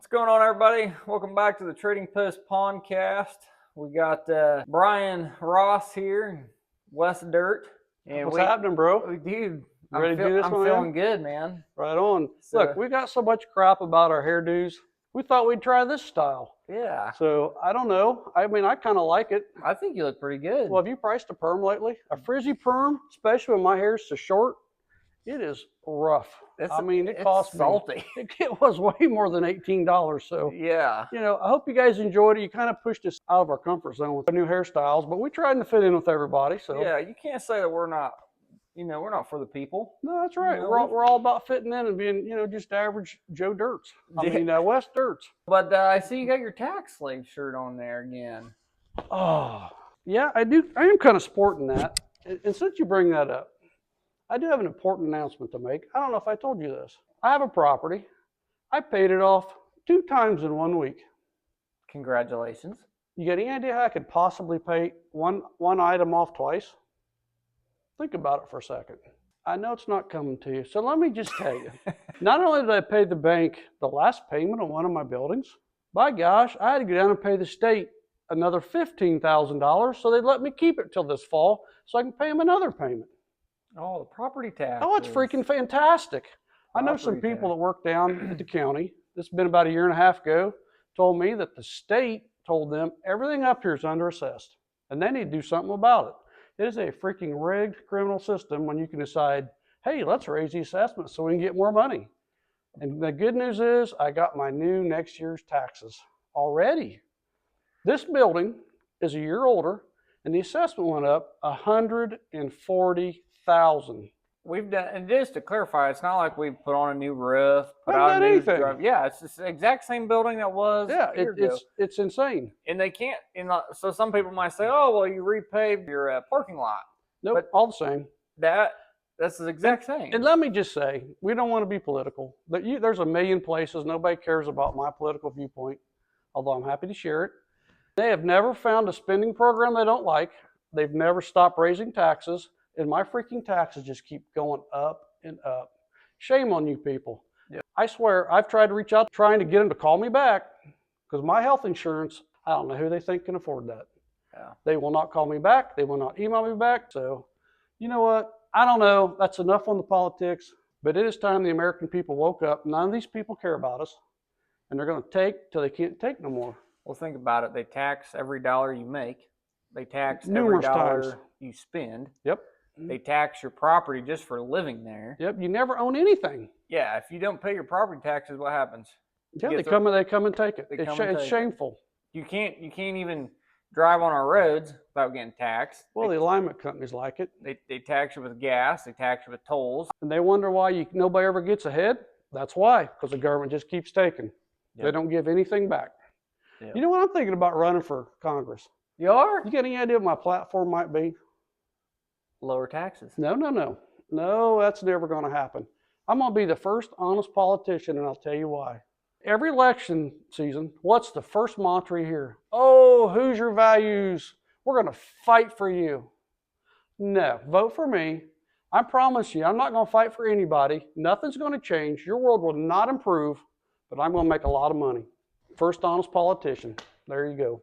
What's going on, everybody? Welcome back to the Trading Post Pawncast. We got Brian Ross here, Wes Dirt. And What's happening, bro? Dude, ready to do this I'm one? Feeling good, man. Right on. Look, we got so much crap about our hairdos. We thought we'd try this style. Yeah. So, I don't know. I mean, I kind of like it. I think you look pretty good. Well, have you priced a perm lately? A frizzy perm, especially when my hair's so short, it is rough. It cost salty. Me. It was way more than $18. So, yeah. I hope you guys enjoyed it. You kind of pushed us out of our comfort zone with the new hairstyles, but we tried to fit in with everybody. So, yeah, you can't say that we're not. We're not for the people. No, that's right. We're all about fitting in and being, just average Joe Dirts. Wes Dirts. But I see you got your tax slave shirt on there again. Oh, yeah, I do. I am kind of sporting that. And since you bring that up, I do have an important announcement to make. I don't know if I told you this. I have a property. I paid it off 2 times in 1 week. Congratulations. You got any idea how I could possibly pay one item off twice? Think about it for a second. I know it's not coming to you, so let me just tell you. Not only did I pay the bank the last payment on one of my buildings, by gosh, I had to go down and pay the state another $15,000 so they'd let me keep it till this fall so I can pay them another payment. Oh, the property tax. Oh, it's freaking fantastic. I know some people that work down at the county. This has been about 1.5 years ago. Told me that the state told them everything up here is underassessed and they need to do something about it. It is a freaking rigged criminal system when you can decide, hey, let's raise the assessment so we can get more money. And the good news is I got my new next year's taxes already. This building is 1 year older and the assessment went up $140,000. We've done, and just to clarify, it's not like we've put on a new roof, put out a new anything. Drive. Yeah, it's the exact same building that was. Yeah, it's insane. And they can't. So some people might say, "Oh, well, you repaved your parking lot." Nope, but all the same. That's the exact same. And let me just say, we don't want to be political. There's a million places. Nobody cares about my political viewpoint, although I'm happy to share it. They have never found a spending program they don't like. They've never stopped raising taxes. And my freaking taxes just keep going up and up. Shame on you people. Yeah. I swear, I've tried to reach out, trying to get them to call me back because my health insurance, I don't know who they think can afford that. Yeah. They will not call me back. They will not email me back. So, you know what? I don't know. That's enough on the politics. But it is time the American people woke up. None of these people care about us. And they're going to take till they can't take no more. Well, think about it. They tax every dollar you make. They tax Numerous every dollar times. you spend. Yep. They tax your property just for living there. Yep, you never own anything. Yeah, if you don't pay your property taxes, what happens? Yeah, they come and take it. It's shameful. You can't even drive on our roads without getting taxed. Well, the alignment companies like it. They tax you with gas. They tax you with tolls. And they wonder why nobody ever gets ahead. That's why, because the government just keeps taking. Yep. They don't give anything back. Yep. You know what? I'm thinking about running for Congress. You are? You got any idea what my platform might be? Lower taxes. No, that's never going to happen. I'm going to be the first honest politician, and I'll tell you why. Every election season, what's the first mantra you hear? Oh, who's your values? We're going to fight for you. No, vote for me. I promise you, I'm not going to fight for anybody. Nothing's going to change. Your world will not improve, but I'm going to make a lot of money. First honest politician. There you go.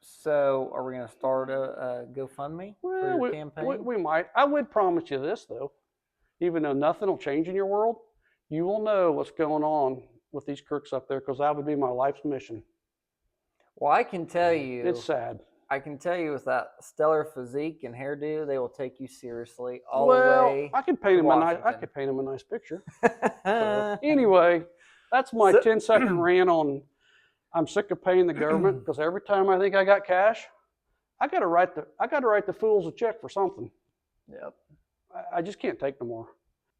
So, are we going to start a GoFundMe for your campaign? We might. I would promise you this, though. Even though nothing will change in your world, you will know what's going on with these crooks up there because that would be my life's mission. Well, I can tell you. It's sad. I can tell you with that stellar physique and hairdo, they will take you seriously all the way. I could paint him a nice picture. So, anyway, that's my 10-second rant on I'm sick of paying the government because every time I think I got cash, I got to write the fools a check for something. Yep. I just can't take no more.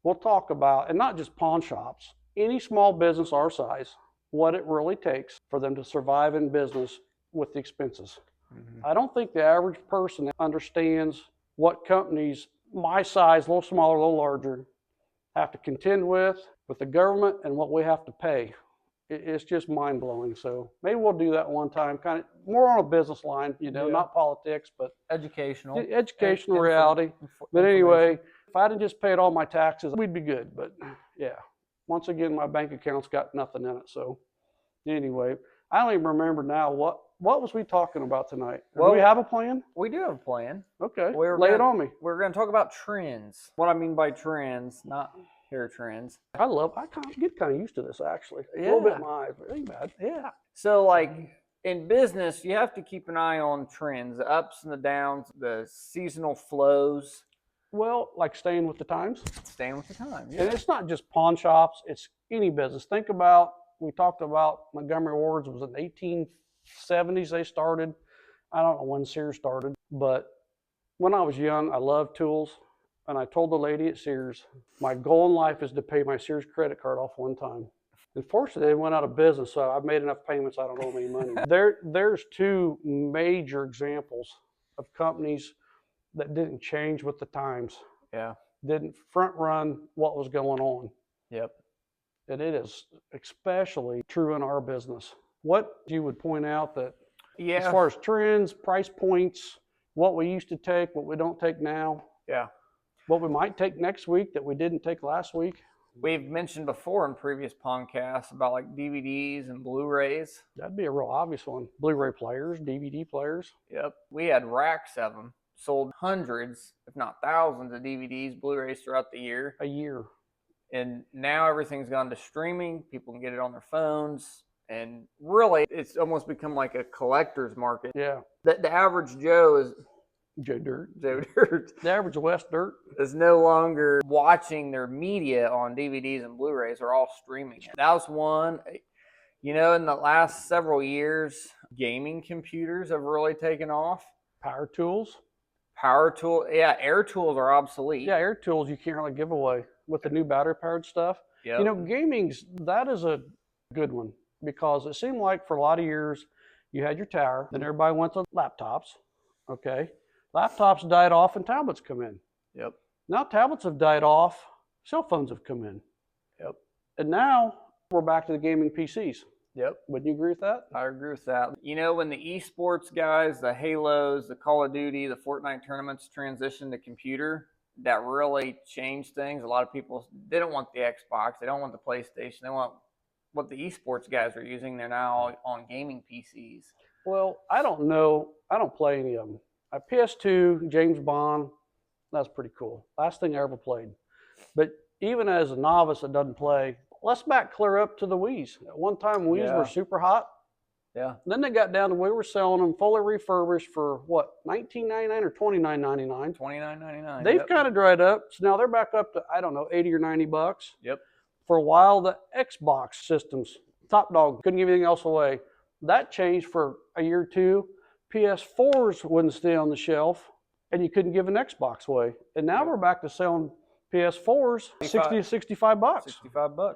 We'll talk about, and not just pawn shops, any small business our size, what it really takes for them to survive in business with the expenses. Mm-hmm. I don't think the average person understands what companies my size, a little smaller, a little larger, have to contend with the government and what we have to pay. It's just mind-blowing. So maybe we'll do that one time, kind of more on a business line, not politics, but educational reality. But anyway, if I'd have just paid all my taxes, we'd be good. But yeah, once again, my bank account's got nothing in it. So Anyway, I don't even remember now what was we talking about tonight. Well, do we have a plan? We do have a plan. Okay, lay it on me. We're going to talk about trends. What I mean by trends, not hair trends. I get kind of used to this actually. A little bit in my eyes, but it ain't bad. Yeah. So like in business, you have to keep an eye on trends, the ups and the downs, the seasonal flows. Well, like staying with the times. Staying with the times. Yeah. And it's not just pawn shops, it's any business. Think about, we talked about Montgomery Ward's was in the 1870s they started. I don't know when Sears started, but when I was young, I loved tools. And I told the lady at Sears, my goal in life is to pay my Sears credit card off one time. Unfortunately, they went out of business, so I've made enough payments, I don't owe any money. There's two major examples of companies that didn't change with the times. Yeah. Didn't front run what was going on. Yep. And it is especially true in our business. What you would point out that as far as trends, price points, what we used to take, what we don't take now. Yeah. What we might take next week that we didn't take last week. We've mentioned before in previous podcasts about like DVDs and Blu-rays. That'd be a real obvious one. Blu-ray players, DVD players. Yep. We had racks of them. Sold hundreds, if not thousands of DVDs, Blu-rays throughout the year. A year. And now everything's gone to streaming. People can get it on their phones. And really, it's almost become like a collector's market. Yeah. The average Joe is... Joe Dirt. The average West Dirt is no longer watching their media on DVDs and Blu-rays. They're all streaming it. That was one. You know, in the last several years, gaming computers have really taken off. Power tools. Yeah, air tools are obsolete. Yeah, air tools you can't really give away with the new battery-powered stuff. Yep. You know, that is a good one because it seemed like for a lot of years you had your tower, then everybody went to laptops, okay? Laptops died off and tablets come in. Yep. Now tablets have died off, cell phones have come in. Yep. And now we're back to the gaming PCs. Yep. Wouldn't you agree with that? I agree with that. You know, when the esports guys, the Halos, the Call of Duty, the Fortnite tournaments transitioned to computer, that really changed things. A lot of people, they don't want the Xbox, they don't want the PlayStation, they want what the esports guys are using. They're now on gaming PCs. Well, I don't know. I don't play any of them. PS2, James Bond, that's pretty cool. Last thing I ever played. But even as a novice that doesn't play, let's back clear up to the Wii's. At one time, Wii's were super hot. Yeah. Then they got down to we were selling them fully refurbished for what, $19.99 or $29.99? $29.99. They've kind of dried up. So now they're back up to, I don't know, $80 or $90. Yep. For a while, the Xbox systems, top dog, couldn't give anything else away. That changed for a year or two. PS4s wouldn't stay on the shelf, and you couldn't give an Xbox away. And now we're back to selling PS4s, 60 to $65. $65.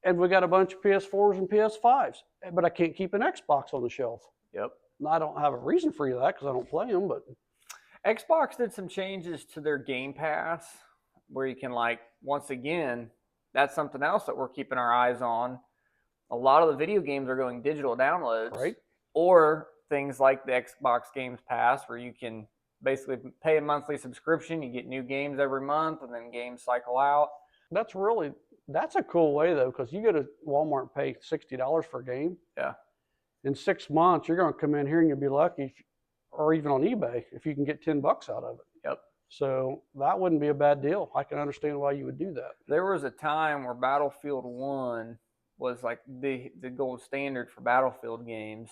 And we got a bunch of PS4s and PS5s, but I can't keep an Xbox on the shelf. Yep. And I don't have a reason for that because I don't play them, but Xbox did some changes to their Game Pass where you can, like, once again, that's something else that we're keeping our eyes on. A lot of the video games are going digital downloads. Right. Or things like the Xbox Games Pass where you can basically pay a monthly subscription. You get new games every month and then games cycle out. That's a cool way, though, because you go to Walmart and pay $60 for a game. Yeah. In 6 months, you're going to come in here and you'll be lucky, or even on eBay, if you can get $10 out of it. Yep. So that wouldn't be a bad deal. I can understand why you would do that. There was a time where Battlefield 1 was like the gold standard for Battlefield games.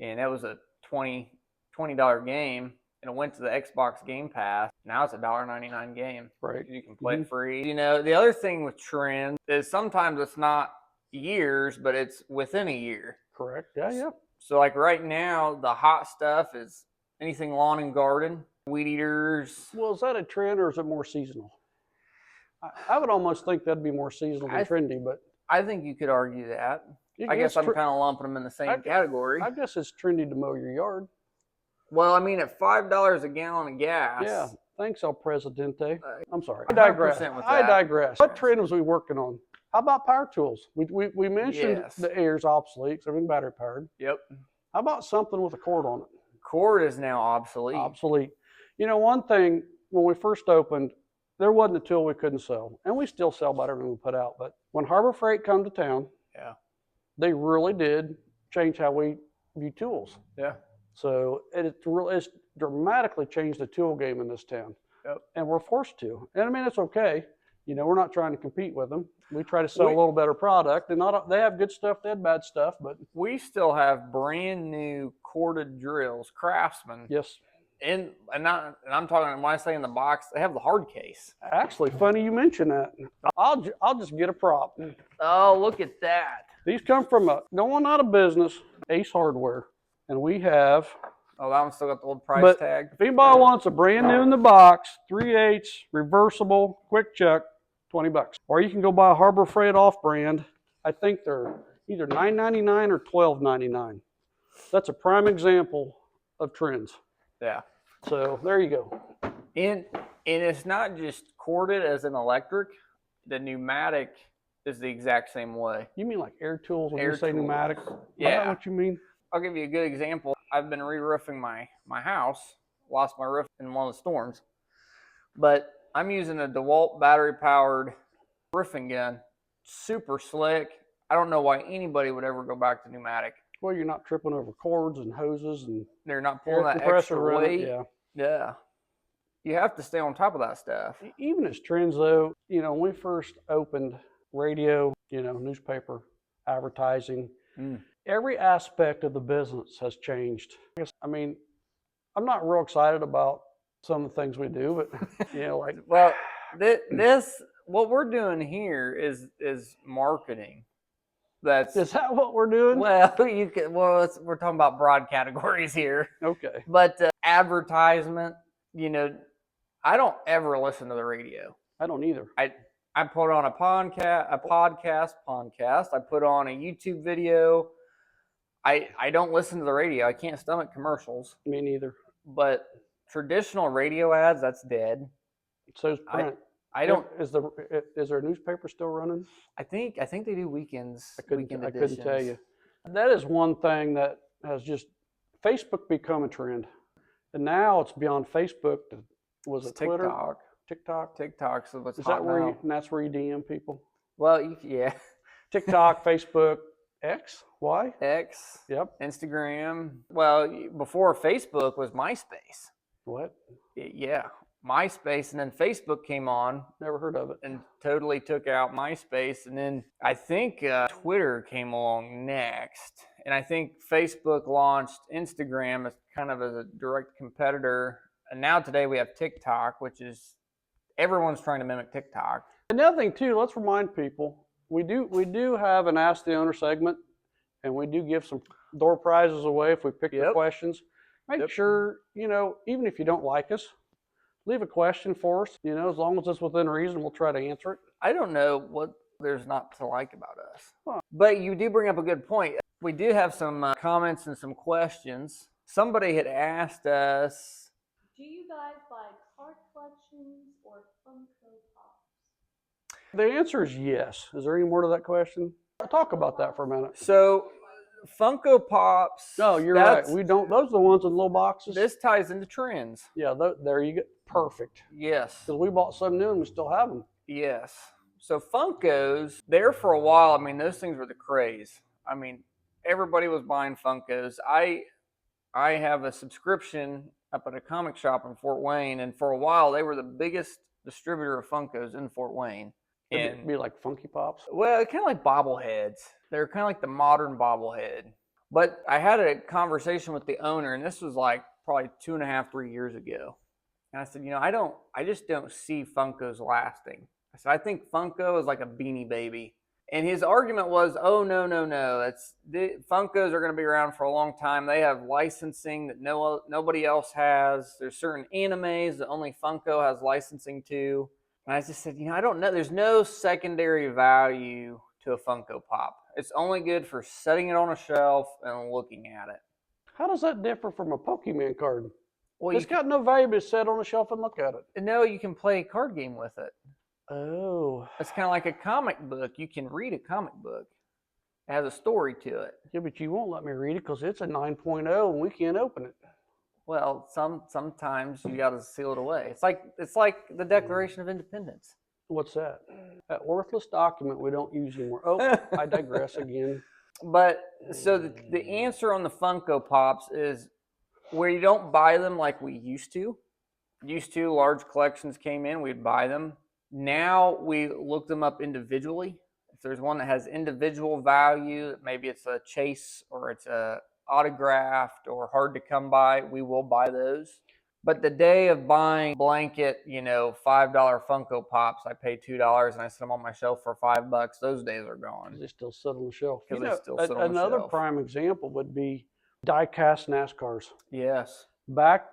And that was a $20 game, and it went to the Xbox Game Pass. Now it's a $1.99 game. Right. You can play it free. You know, the other thing with trends is sometimes it's not years, but it's within a year. Correct. Yeah. So like right now, the hot stuff is anything lawn and garden, weed eaters. Well, is that a trend or is it more seasonal? I would almost think that'd be more seasonal than trendy, but I think you could argue that. I guess I'm kind of lumping them in the same category. I guess it's trendy to mow your yard. Well, I mean, at $5 a gallon of gas. Yeah. Thanks, El Presidente. I'm sorry. I digress. What trend was we working on? How about power tools? We mentioned the air's obsolete, so everything battery powered. Yep. How about something with a cord on it? Cord is now obsolete. You know, one thing, when we first opened, there wasn't a tool we couldn't sell. And we still sell about everything we put out. But when Harbor Freight come to town, They really did change how we view tools. Yeah. So it's dramatically changed the tool game in this town. Yep. And we're forced to. And I mean, it's okay. You know, we're not trying to compete with them. We try to sell a little better product. And they have good stuff, they have bad stuff, but we still have brand new corded drills, Craftsman. yes. And I'm talking, when I say in the box, they have the hard case. Actually, funny you mention that. I'll just get a prop. Oh, look at that. These come from going out of business, Ace Hardware. And we have, Oh, that one's still got the old price tag. if anybody wants a brand new in the box, 3/8, reversible, quick chuck, $20. Or you can go buy a Harbor Freight off-brand. I think they're either $9.99 or $12.99. That's a prime example of trends. Yeah. So there you go. And it's not just corded as an electric. The pneumatic is the exact same way. You mean like air tools when Air you say tools. pneumatic? Yeah. Is that what you mean? I'll give you a good example. I've been re-roofing my house. Lost my roof in one of the storms. But I'm using a DeWalt battery-powered roofing gun. Super slick. I don't know why anybody would ever go back to pneumatic. Well, you're not tripping over cords and hoses and they're not pulling that extra weight. Yeah. You have to stay on top of that stuff. Even as trends, though, you know, when we first opened radio, you know, newspaper, advertising, every aspect of the business has changed. I mean, I'm not real excited about some of the things we do, but, you know, like. Well, this what we're doing here is marketing. Is that what we're doing? Well, we're talking about broad categories here. Okay. But advertisement, you know, I don't ever listen to the radio. I don't either. I put on a podcast. I put on a YouTube video. I don't listen to the radio. I can't stomach commercials. Me neither. But traditional radio ads, that's dead. So's print. I don't. Is there a newspaper still running? I think they do weekends. I couldn't tell you. That is one thing that has just Facebook become a trend, and now it's beyond Facebook. Was it Twitter? TikTok. So what's is that where and that's where you DM people? Well, yeah. TikTok, Facebook, X, Y, X. Yep. Instagram. Well, before Facebook was MySpace. What? Yeah. MySpace, and then Facebook came on. Never heard of it. And totally took out MySpace. And then I think Twitter came along next. And I think Facebook launched Instagram as kind of as a direct competitor. And now today we have TikTok, which is everyone's trying to mimic TikTok. Another thing too, let's remind people, we do have an Ask the Owner segment, and we do give some door prizes away if we pick the questions. Make sure, you know, even if you don't like us, leave a question for us. You know, as long as it's within reason, we'll try to answer it. I don't know what there's not to like about us. Huh. But you do bring up a good point. We do have some comments and some questions. Somebody had asked us, do you guys buy card collections or Funko Pops? The answer is yes. Is there any more to that question? I'll talk about that for a minute. So, Funko Pops. No, you're right. We don't. Those are the ones in little boxes. This ties into trends. Yeah, there you go. Perfect. Yes. Because we bought some new and we still have them. Yes. So Funkos, there for a while, I mean, those things were the craze. I mean, everybody was buying Funkos. I have a subscription up at a comic shop in Fort Wayne, and for a while they were the biggest distributor of Funkos in Fort Wayne. It'd be like Funky Pops? Well, kind of like bobbleheads. They're kind of like the modern bobblehead. But I had a conversation with the owner, and this was like probably 2.5, 3 years ago. And I said, you know, I just don't see Funkos lasting. I said, I think Funko is like a Beanie Baby. And his argument was, oh, no. Funkos are going to be around for a long time. They have licensing that nobody else has. There's certain animes that only Funko has licensing to. And I just said, you know, I don't know. There's no secondary value to a Funko Pop. It's only good for setting it on a shelf and looking at it. How does that differ from a Pokemon card? Well, it's got no value to set on a shelf and look at it. No, you can play a card game with it. Oh. It's kind of like a comic book. You can read a comic book. It has a story to it. Yeah, but you won't let me read it because it's a 9.0 and we can't open it. Well, sometimes you got to seal it away. It's like the Declaration of Independence. What's that? That worthless document we don't use anymore. Oh, I digress again. But so the answer on the Funko Pops is where you don't buy them like we used to. Large collections came in, we'd buy them. Now we look them up individually. If there's one that has individual value, maybe it's a chase or it's a autographed or hard to come by, we will buy those. But the day of buying blanket, $5 Funko Pops, I pay $2 and I set them on my shelf for $5. Those days are gone. They still sit on the shelf. Because they still sit on the Another shelf. prime example would be die-cast NASCARs. Yes. Back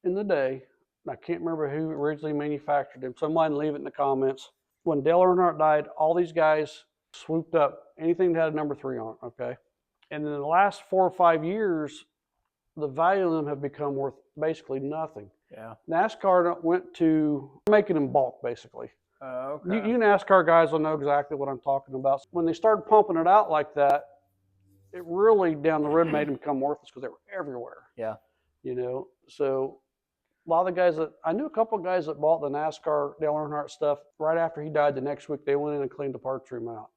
in the day, I can't remember who originally manufactured them. Somebody leave it in the comments. When Dale Earnhardt died, all these guys swooped up anything that had a number 3 on it, okay? And in the last 4 or 5 years, the value of them have become worth basically nothing. Yeah. NASCAR went to making in bulk, basically. Okay. You NASCAR guys will know exactly what I'm talking about. When they started pumping it out like that, it really down the road made them become worthless because they were everywhere. Yeah. So a lot of the guys I knew a couple of guys that bought the NASCAR Dale Earnhardt stuff right after he died. The next week they went in and cleaned the parts room out.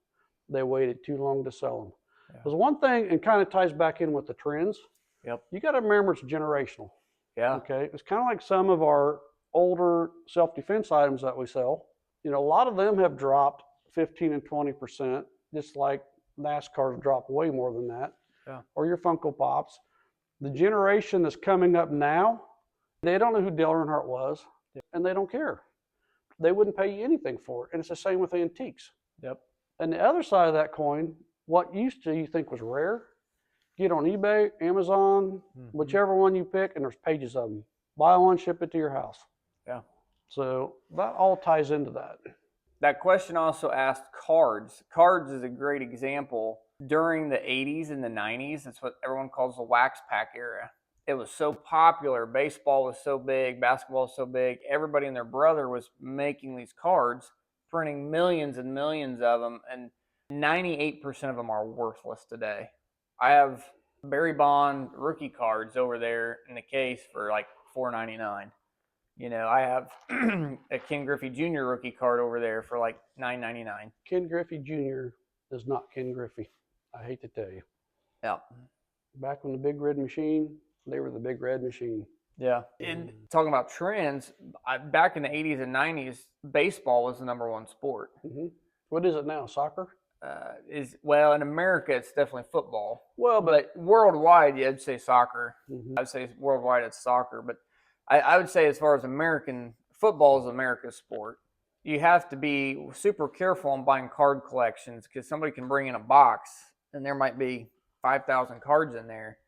They waited too long to sell them. Yeah. There's one thing, and kind of ties back in with the trends. Yep. You got to remember it's generational. Yeah. Okay. It's kind of like some of our older self-defense items that we sell. A lot of them have dropped 15 and 20%, just like NASCAR's dropped way more than that. Yeah. Or your Funko Pops. The generation that's coming up now, they don't know who Dale Earnhardt was, and they don't care. They wouldn't pay you anything for it. And it's the same with antiques. Yep. And the other side of that coin, what used to you think was rare, get on eBay, Amazon, whichever one you pick, and there's pages of them. Buy one, ship it to your house. Yeah. So that all ties into that. That question also asked cards. Cards is a great example. During the 80s and the 90s, that's what everyone calls the wax pack era. It was so popular. Baseball was so big. Basketball was so big. Everybody and their brother was making these cards, printing millions and millions of them, and 98% of them are worthless today. I have Barry Bond rookie cards over there in the case for like $4.99. I have a Ken Griffey Jr. rookie card over there for like $9.99. Ken Griffey Jr. is not Ken Griffey. I hate to tell you. Yeah. Back when the Big Red Machine, they were the Big Red Machine. Yeah. And talking about trends, back in the 80s and 90s, baseball was the number one sport. Mm-hmm. What is it now? Soccer? In America, it's definitely football. Well, but worldwide, I'd say soccer. Mm-hmm. I'd say worldwide, it's soccer. But I would say as far as American football is America's sport. You have to be super careful on buying card collections because somebody can bring in a box and there might be 5,000 cards in there.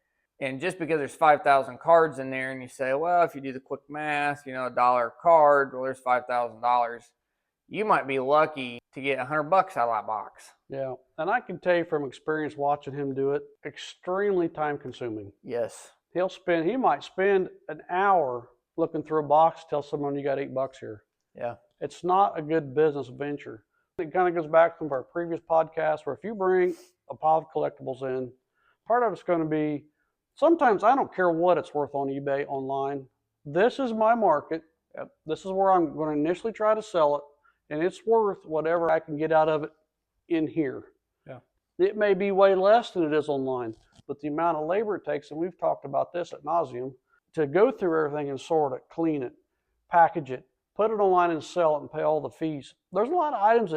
And just because there's 5,000 cards in there and you say, well, if you do the quick math, $1 a card, well, there's $5,000. You might be lucky to get $100 out of that box. Yeah. And I can tell you from experience watching him do it, extremely time consuming. Yes. He might spend an hour looking through a box, tell someone you got $8 here. Yeah. It's not a good business venture. It kind of goes back from our previous podcast where if you bring a pile of collectibles in, part of it's going to be, sometimes I don't care what it's worth on eBay, online. This is my market. Yep. This is where I'm going to initially try to sell it, and it's worth whatever I can get out of it in here. Yeah. It may be way less than it is online, but the amount of labor it takes, and we've talked about this ad nauseum, to go through everything and sort it, clean it, package it, put it online and sell it and pay all the fees. There's a lot of items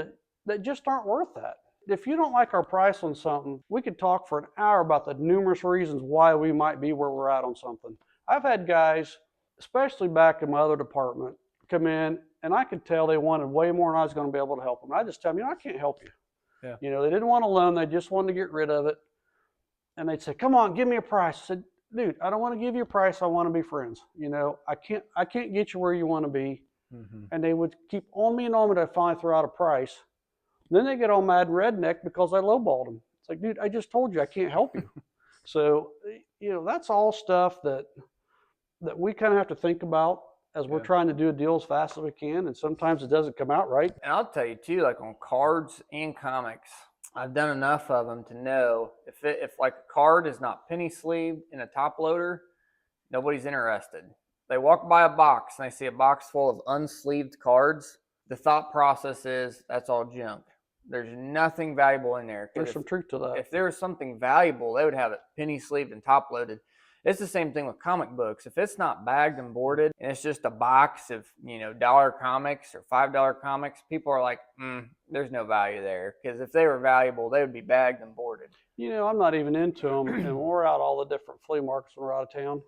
that just aren't worth that. If you don't like our price on something, we could talk for an hour about the numerous reasons why we might be where we're at on something. I've had guys, especially back in my other department, come in and I could tell they wanted way more than I was going to be able to help them. I just tell them, I can't help you. Yeah. They didn't want a loan. They just wanted to get rid of it. And they'd say, come on, give me a price. I said, dude, I don't want to give you a price. I want to be friends. I can't get you where you want to be. Mm-hmm. And they would keep on me to finally throw out a price. Then they get all mad and redneck because I lowballed them. It's like, dude, I just told you I can't help you. So, that's all stuff that we kind of have to think about as we're trying to do a deal as fast as we can. And sometimes it doesn't come out right. And I'll tell you too, like on cards and comics, I've done enough of them to know if like a card is not penny sleeved in a top loader, nobody's interested. They walk by a box and they see a box full of unsleeved cards. The thought process is that's all junk. There's nothing valuable in there. 'Cause There's some truth to that. if there was something valuable, they would have it penny sleeved and top loaded. It's the same thing with comic books. If it's not bagged and boarded and it's just a box of, dollar comics or $5 comics, people are like, there's no value there. Because if they were valuable, they would be bagged and boarded. I'm not even into them. And when we're out all the different flea markets when we're out of town,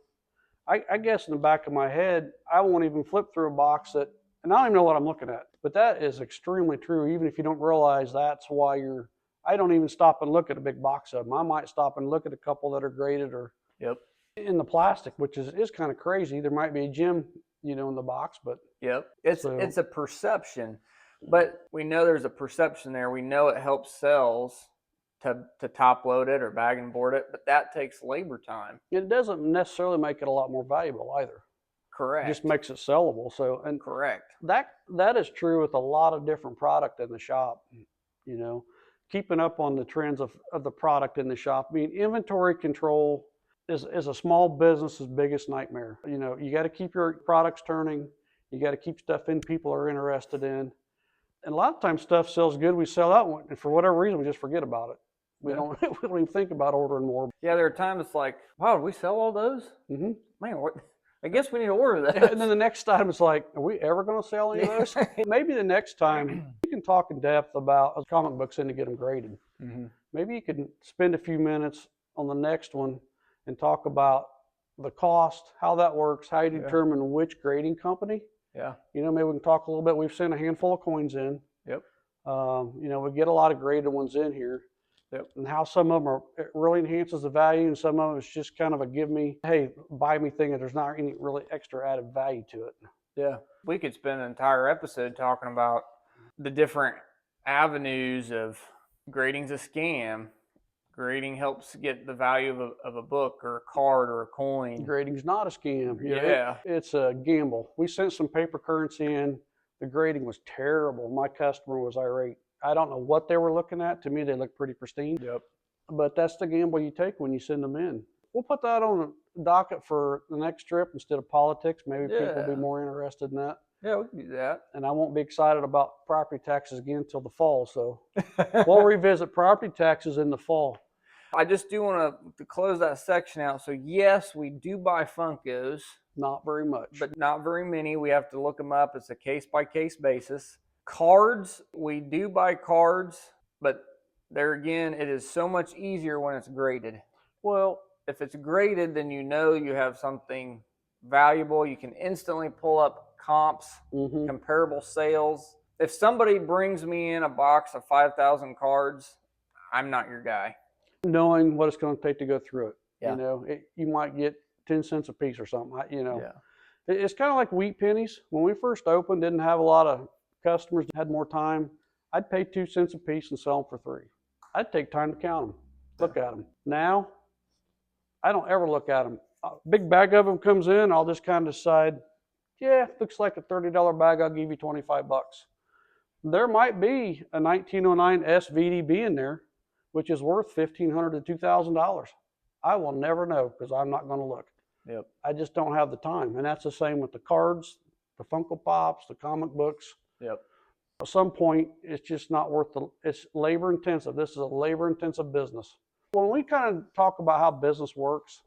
I guess in the back of my head, I won't even flip through a box and I don't even know what I'm looking at. But that is extremely true, even if you don't realize that's why I don't even stop and look at a big box of them. I might stop and look at a couple that are graded or Yep. in the plastic, which is kind of crazy. There might be a gem, in the box, but yep, it's a perception, but we know there's a perception there. We know it helps sales to top load it or bag and board it, but that takes labor time. It doesn't necessarily make it a lot more valuable either. Correct. It just makes it sellable. So, and correct. That is true with a lot of different product in the shop. Keeping up on the trends of the product in the shop. I mean, inventory control is a small business's biggest nightmare. You got to keep your products turning. You got to keep stuff in people are interested in. And a lot of times stuff sells good, we sell out, and for whatever reason, we just forget about it. We don't even think about ordering more. Yeah, there are times it's like, wow, did we sell all those? Mm-hmm. Man, I guess we need to order those. And then the next time it's like, are we ever going to sell any of those? Maybe the next time you can talk in depth about comic books and to get them graded. Mm-hmm. Maybe you can spend a few minutes on the next one and talk about the cost, how that works, how you determine which grading company. Yeah. Maybe we can talk a little bit. We've sent a handful of coins in. Yep. We get a lot of graded ones in here. Yep. And how some of them it really enhances the value, and some of them it's just kind of a give me, hey, buy me thing, and there's not any really extra added value to it. Yeah. We could spend an entire episode talking about the different avenues of grading's a scam. Grading helps get the value of a book or a card or a coin. Grading's not a scam. Yeah. It's a gamble. We sent some paper currency in. The grading was terrible. My customer was irate. I don't know what they were looking at. To me, they look pretty pristine. Yep. But that's the gamble you take when you send them in. We'll put that on the docket for the next trip instead of politics. Maybe people will be more interested in that. Yeah, we can do that. And I won't be excited about property taxes again until the fall. So we'll revisit property taxes in the fall. I just do want to close that section out. So yes, we do buy Funkos. Not very much. But not very many. We have to look them up. It's a case-by-case basis. Cards, we do buy cards, but there again, it is so much easier when it's graded. Well, if it's graded, then you have something valuable. You can instantly pull up comps, comparable sales. If somebody brings me in a box of 5,000 cards, I'm not your guy. Knowing what it's going to take to go through it. Yeah. You might get 10 cents a piece or something. Yeah. It's kind of like wheat pennies. When we first opened, didn't have a lot of customers, had more time. I'd pay 2 cents a piece and sell them for 3. I'd take time to count them, look at them. Now, I don't ever look at them. A big bag of them comes in, I'll just kind of decide, looks like a $30 bag, I'll give you $25. There might be a 1909 SVDB in there, which is worth $1,500 to $2,000. I will never know because I'm not going to look. Yep. I just don't have the time. And that's the same with the cards, the Funko Pops, the comic books. Yep. At some point, it's just not worth it's labor intensive. This is a labor intensive business. When we kind of talk about how business works,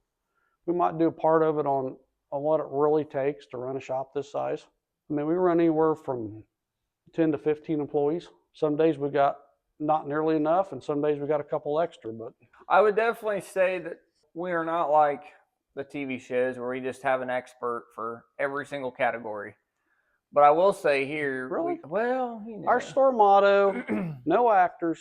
we might do a part of it on what it really takes to run a shop this size. I mean, we run anywhere from 10 to 15 employees. Some days we got not nearly enough, and some days we got a couple extra. But I would definitely say that we are not like the TV shows where we just have an expert for every single category. But I will say here, really? Our store motto, no actors,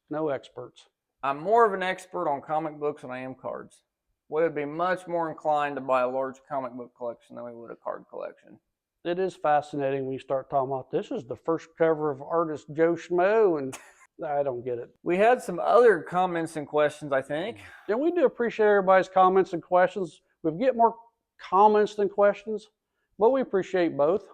no experts. I'm more of an expert on comic books than I am cards. We would be much more inclined to buy a large comic book collection than we would a card collection. It is fascinating when you start talking about this is the first cover of artist Joe Schmo, and I don't get it. We had some other comments and questions, I think. Yeah, we do appreciate everybody's comments and questions. We get more comments than questions, but we appreciate both.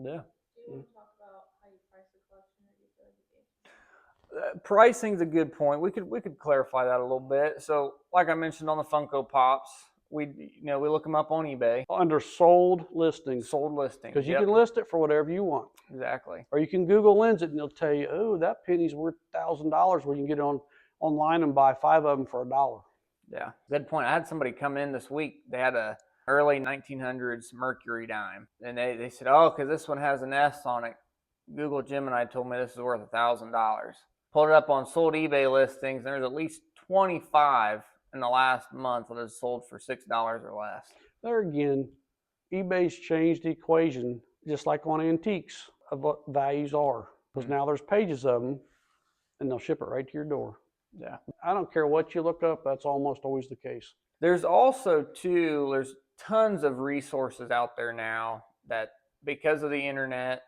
Yeah. Do you want to talk about how you price the collection or do you feel like you Pricing's a good point. We could clarify that a little bit. So, like I mentioned on the Funko Pops, we look them up on eBay. Under sold listings. Sold listings. Because you can list it for whatever you want. Exactly. Or you can Google Lens it and it'll tell you, oh, that penny's worth $1,000 where you can get it online and buy 5 of them for $1. Yeah, good point. I had somebody come in this week. They had a early 1900s Mercury dime. And they said, oh, because this one has an S on it. Google Gemini told me this is worth $1,000. Pulled it up on sold eBay listings. There's at least 25 in the last month that has sold for $6 or less. There again, eBay's changed the equation, just like on antiques, of what values are. Because now there's pages of them, and they'll ship it right to your door. Yeah. I don't care what you look up, that's almost always the case. There's also, there's tons of resources out there now that, because of the internet,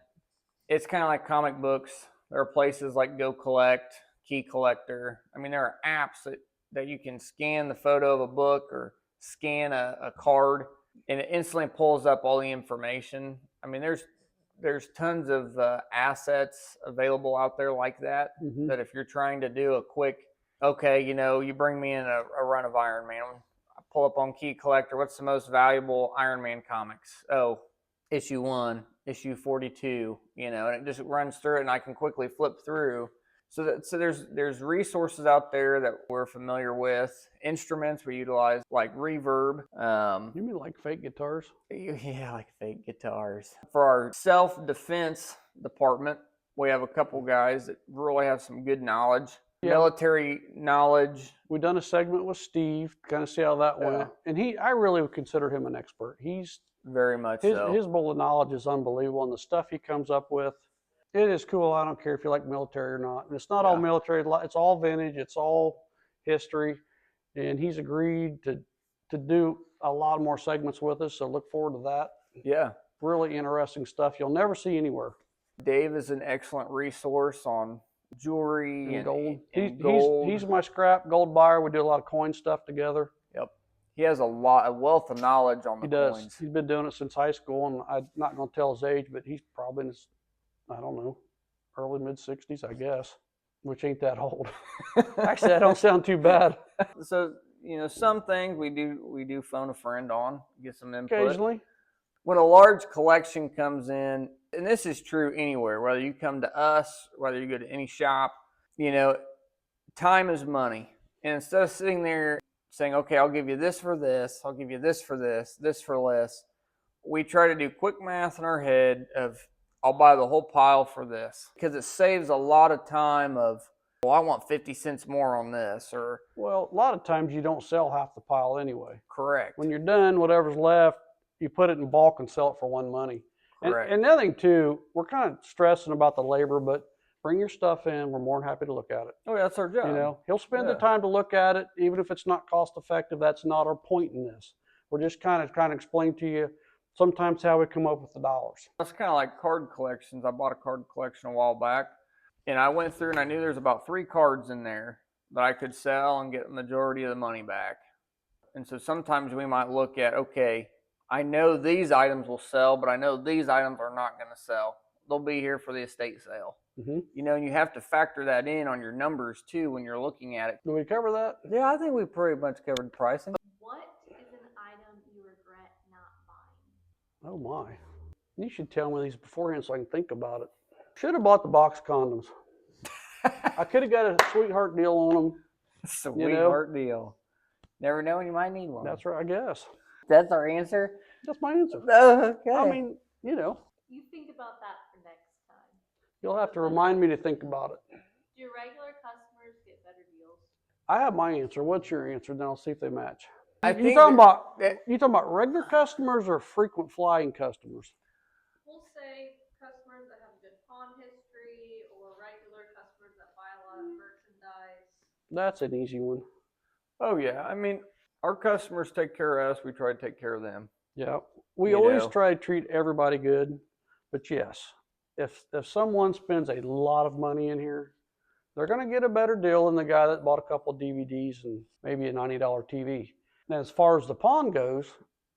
it's kind of like comic books. There are places like Go Collect, Key Collector. I mean, there are apps that you can scan the photo of a book or scan a card, and it instantly pulls up all the information. I mean, there's tons of assets available out there like that, that if you're trying to do a quick, okay, you bring me in a run of Iron Man. I pull up on Key Collector, what's the most valuable Iron Man comics? Oh, issue 1, issue 42, and it just runs through it, and I can quickly flip through. So there's resources out there that we're familiar with. Instruments we utilize like reverb. You mean like fake guitars? Yeah, like fake guitars. For our self-defense department, we have a couple guys that really have some good knowledge. Yeah. Military knowledge. We've done a segment with Steve, kind of see how that went. And I really would consider him an expert. He's very much so. His bowl of knowledge is unbelievable, and the stuff he comes up with, it is cool. I don't care if you like military or not. And it's not all military. It's all vintage. It's all history. And he's agreed to do a lot more segments with us, so look forward to that. Yeah. Really interesting stuff you'll never see anywhere. Dave is an excellent resource on jewelry and gold. He's my scrap gold buyer. We do a lot of coin stuff together. Yep. He has a wealth of knowledge on the coins. He's been doing it since high school, and I'm not going to tell his age, but he's probably in his, I don't know, early mid-60s, I guess, which ain't that old. Actually, that don't sound too bad. So, some things we do phone a friend on, get some input. Occasionally. When a large collection comes in, and this is true anywhere, whether you come to us, whether you go to any shop, time is money. And instead of sitting there saying, okay, I'll give you this for this, I'll give you this for this, this for less, we try to do quick math in our head of, I'll buy the whole pile for this. Because it saves a lot of time of, well, I want 50 cents more on this. Or, well, a lot of times you don't sell half the pile anyway. Correct. When you're done, whatever's left, you put it in bulk and sell it for one money. Correct. And the other thing, too, we're kind of stressing about the labor, but bring your stuff in. We're more than happy to look at it. Oh, yeah, that's our job. He'll spend the time to look at it, even if it's not cost effective. That's not our point in this. We're just kind of explain to you sometimes how we come up with the dollars. That's kind of like card collections. I bought a card collection a while back, and I went through and I knew there's about 3 cards in there that I could sell and get the majority of the money back. And so sometimes we might look at, okay, I know these items will sell, but I know these items are not going to sell. They'll be here for the estate sale. Mm-hmm. And you have to factor that in on your numbers too when you're looking at it. Do we cover that? Yeah, I think we pretty much covered pricing. What is an item you regret not buying? Oh my. You should tell me these beforehand so I can think about it. Should have bought the box condoms. I could have got a sweetheart deal on them. Sweetheart deal. Never know when you might need one. That's right, I guess. That's our answer? That's my answer. Okay. I mean, You think about that for next time. You'll have to remind me to think about it. Do regular customers get better deals? I have my answer. What's your answer? Then I'll see if they match. You talking about regular customers or frequent flying customers? We'll say customers that have a good pawn history or regular customers that buy a lot of merchandise. That's an easy one. Oh, yeah. I mean, our customers take care of us. We try to take care of them. Yeah. We always try to treat everybody good. But yes, if someone spends a lot of money in here, they're going to get a better deal than the guy that bought a couple of DVDs and maybe a $90 TV. And as far as the pawn goes,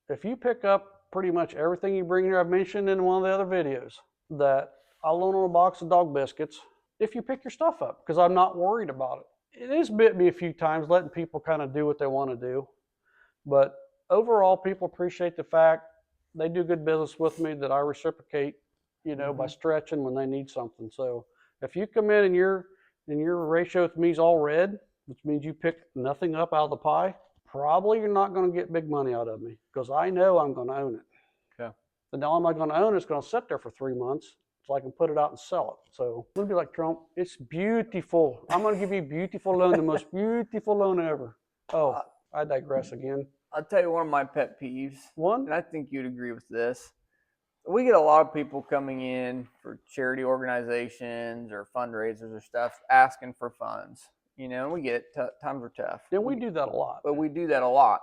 if you pick up pretty much everything you bring here, I've mentioned in one of the other videos that I'll loan on a box of dog biscuits if you pick your stuff up, because I'm not worried about it. It has bit me a few times letting people kind of do what they want to do. But overall, people appreciate the fact they do good business with me, that I reciprocate, by stretching when they need something. So if you come in and your ratio with me is all red, which means you pick nothing up out of the pie, probably you're not going to get big money out of me, because I know I'm going to own it. Okay. The now am I going to own it? It's going to sit there for 3 months so I can put it out and sell it. So I'm going to be like Trump. It's beautiful. I'm going to give you a beautiful loan, the most beautiful loan ever. Oh, I digress again. I'll tell you one of my pet peeves. One? And I think you'd agree with this. We get a lot of people coming in for charity organizations or fundraisers or stuff asking for funds. And we get it. Times are tough. And we do that a lot. But we do that a lot.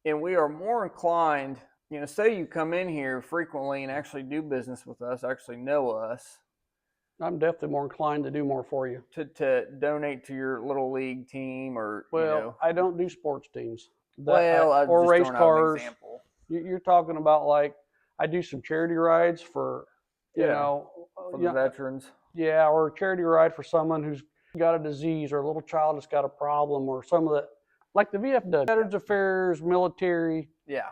And we are more inclined, say you come in here frequently and actually do business with us, actually know us. I'm definitely more inclined to do more for you. To donate to your little league team or, Well, I don't do sports teams. or race cars. Example. You're talking about, like, I do some charity rides for, for the veterans. Yeah, or a charity ride for someone who's got a disease, or a little child that's got a problem, or some of the, like the VFW, Veterans Affairs, military. Yeah.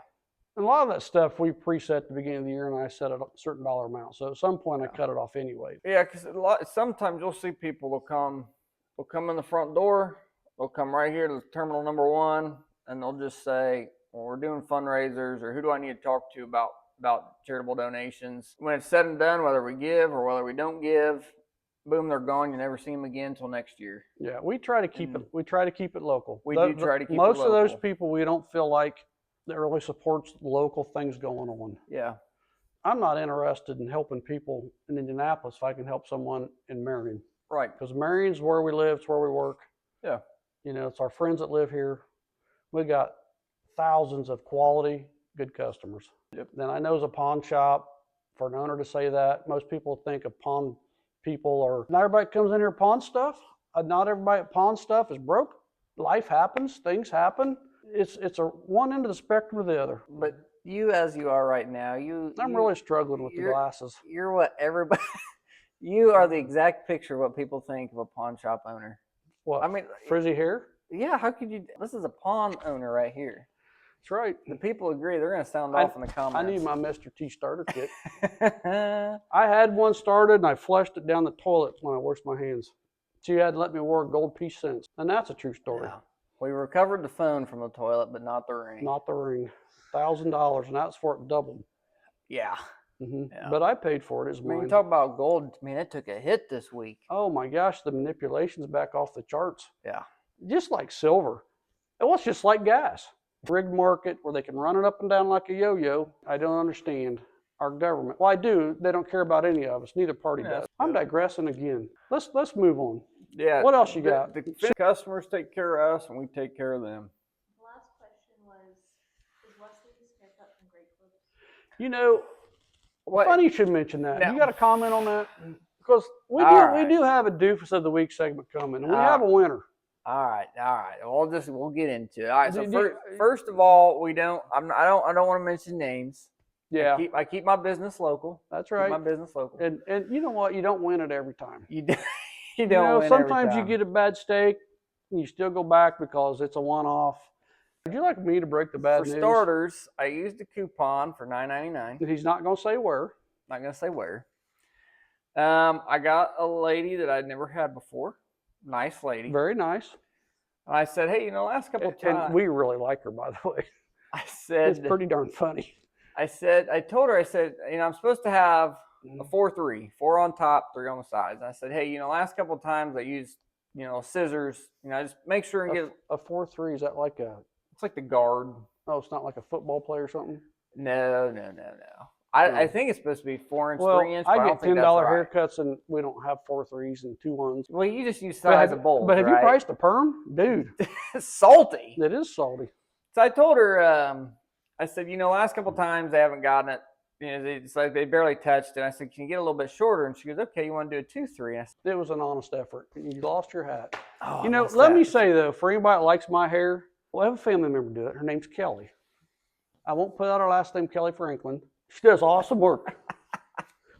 And a lot of that stuff we preset at the beginning of the year, and I set a certain dollar amount. So at some point I cut it off anyway. Yeah, because sometimes you'll see people will come in the front door, they'll come right here to terminal number 1, and they'll just say, well, we're doing fundraisers, or who do I need to talk to about charitable donations? When it's said and done, whether we give or whether we don't give, boom, they're gone. You never see them again until next year. Yeah, we try to keep it. We try to keep it local. We do try to keep it local. Most of those local. people, we don't feel like that really supports local things going on. Yeah. I'm not interested in helping people in Indianapolis if I can help someone in Marion. Right. Because Marion's where we live, it's where we work. Yeah. It's our friends that live here. We got thousands of quality, good customers. Yep. Then I know as a pawn shop, for an owner to say that, most people think of pawn people are, not everybody comes in here pawn stuff. Not everybody at pawn stuff is broke. Life happens, things happen. It's a one end of the spectrum or the other. But you, as you are right now, I'm really struggling with the glasses. You're what everybody. You are the exact picture of what people think of a pawn shop owner. What? I mean, frizzy hair? Yeah. How could you? This is a pawn owner right here. That's right. The people agree. They're going to sound off in the comments. I need my Mr. T starter kit. I had one started and I flushed it down the toilet when I washed my hands. She had to let me wear a gold piece since. And that's a true story. Yeah. We recovered the phone from the toilet, but not the ring. Not the ring. $1,000, and that's for it doubled. Yeah. Mm-hmm. Yeah. But I paid for it. It's mine. You talk about gold. I mean, it took a hit this week. Oh my gosh, the manipulation's back off the charts. Yeah. Just like silver. It was just like gas. Rigged market where they can run it up and down like a yo-yo. I don't understand our government. Well, I do. They don't care about any of us. Neither party does. I'm digressing again. Let's move on. Yeah. What else you got? The customers take care of us, and we take care of them. The last question was, is Wesley's haircut from Great Funny you should mention that. Now, you got a comment on that? Because we do have a Doofus of the Week segment coming, and we have a winner. All right. We'll get into it. All right. So first of all, I don't want to mention names. Yeah. I keep my business local. That's right. Keep my business local. And you know what? You don't win it every time. You don't win sometimes every you time. get a bad steak and you still go back because it's a one-off. Would you like me to break the bad news? For starters, I used a coupon for $9.99. He's not going to say where. Not going to say where. I got a lady that I'd never had before. Nice lady. Very nice. And I said, hey, last couple of times. And we really like her, by the way. I said. It's pretty darn funny. I told her, I'm supposed to have a 4-3, 4 on top, 3 on the sides. And I said, hey, last couple of times I used, scissors. Just make sure and get a 4-3. Is that like a? It's like the guard. Oh, it's not like a football play or something. No. I think it's supposed to be 4 inch, 3 inch. I get $10 haircuts, and we don't have 4-3s and 2-1s. Well, you just use size of bowls. But have you priced a perm, dude? It's salty. It is salty. So I told her, I said, last couple times they haven't gotten it. It's like they barely touched it. I said, can you get a little bit shorter? And she goes, okay, you want to do a 2-3? I said, it was an honest effort. You lost your hat. Oh, let me say, though, for anybody that likes my hair, we'll have a family member do it. Her name's Kelly. I won't put out her last name, Kelly Franklin. She does awesome work.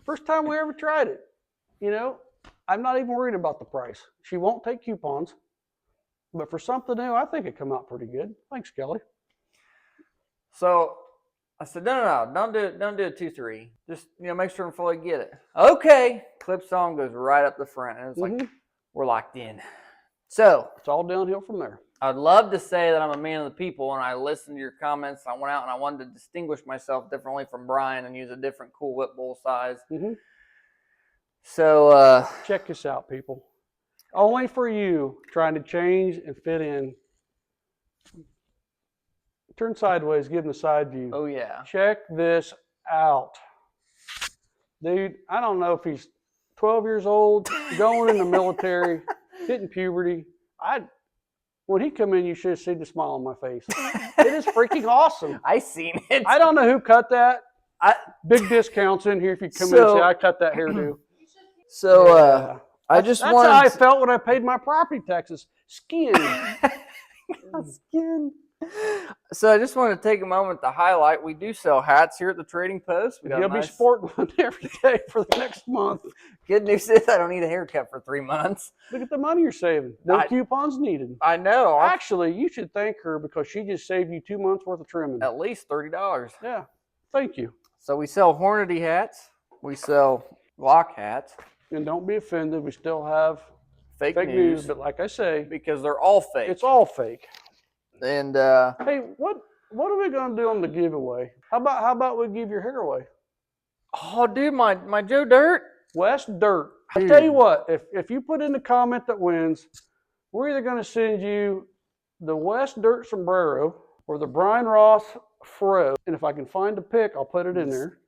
First time we ever tried it. I'm not even worried about the price. She won't take coupons. But for something new, I think it come out pretty good. Thanks, Kelly. So I said, no, don't do a 2-3. Just make sure and fully get it. Okay, clips on, goes right up the front, and it's like we're locked in. So It's all downhill from there. I'd love to say that I'm a man of the people and I listened to your comments. I went out and I wanted to distinguish myself differently from Brian and use a different cool whip bowl size. So check this out, people. Only for you trying to change and fit in. Turn sideways, give them a side view. Oh yeah. Check this out. Dude, I don't know if he's 12 years old, going in the military, hitting puberty. When he come in, you should have seen the smile on my face. It is freaking awesome. I seen it. I don't know who cut that. Big discounts in here if you come in and say, I cut that hairdo. So I just That's wanted how I felt when I paid my property taxes. Skin. Skin. So I just want to take a moment to highlight, we do sell hats here at the Trading Post. He'll be sporting one every day for the next month. Good news is I don't need a haircut for 3 months. Look at the money you're saving. No coupons needed. I know. Actually, you should thank her because she just saved you 2 months worth of trimming. At least $30. Yeah. Thank you. So we sell Hornady hats. We sell lock hats. And don't be offended. We still have fake news. But like I say, because they're all fake. It's all fake. And hey, what are we gonna do on the giveaway? How about we give your hair away? Oh, dude, my Joe Dirt, Wes Dirt. I tell you what, if you put in the comment that wins, we're either gonna send you the Wes Dirt sombrero or the Brian Ross fro. And if I can find a pick, I'll put it in there.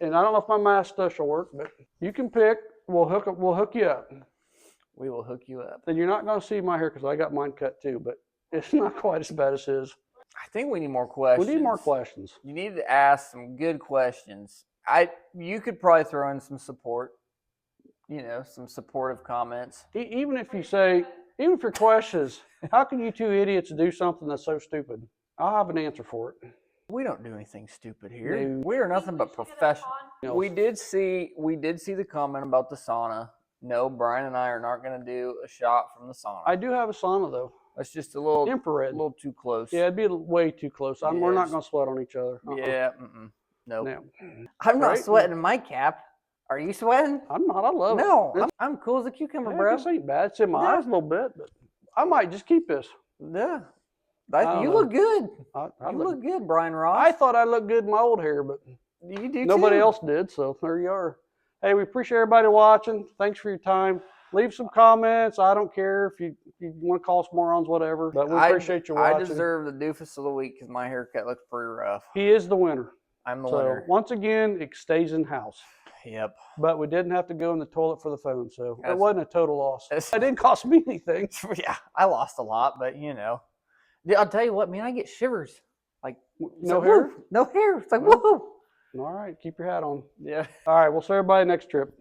And I don't know if my mask stuff will work, but you can pick. We'll hook you up. We will hook you up. And you're not gonna see my hair because I got mine cut too, but it's not quite as bad as his. I think we need more questions. We need more questions. You need to ask some good questions. You could probably throw in some support, some supportive comments. Even if your question is, how can you two idiots do something that's so stupid? I'll have an answer for it. We don't do anything stupid here. No. We are nothing but professional. We did see the comment about the sauna. No, Brian and I are not going to do a shot from the sauna. I do have a sauna though. That's just a little infrared, a little too close. Yeah, it'd be way too close. We're not going to sweat on each other. Yeah, nope. No. I'm not sweating in my cap. Are you sweating? I'm not. I love it. No, I'm cool as a cucumber, bro. This ain't bad. It's in my eyes a little bit, but I might just keep this. Yeah. You look good. You look good, Brian Ross. I thought I looked good in my old hair, but you do nobody too. else did, so there you are. Hey, we appreciate everybody watching. Thanks for your time. Leave some comments. I don't care if you want to call us morons, whatever. But we appreciate you watching. I deserve the doofus of the week because my haircut looks pretty rough. He is the winner. I'm the winner. Once again, it stays in house. Yep. But we didn't have to go in the toilet for the phone, so it wasn't a total loss. It didn't cost me anything. Yeah, I lost a lot, but I'll tell you what, man, I get shivers. Like no hair? Woo, no hair. It's like whoa. All right, keep your hat on. Yeah. All right, we'll see everybody next trip.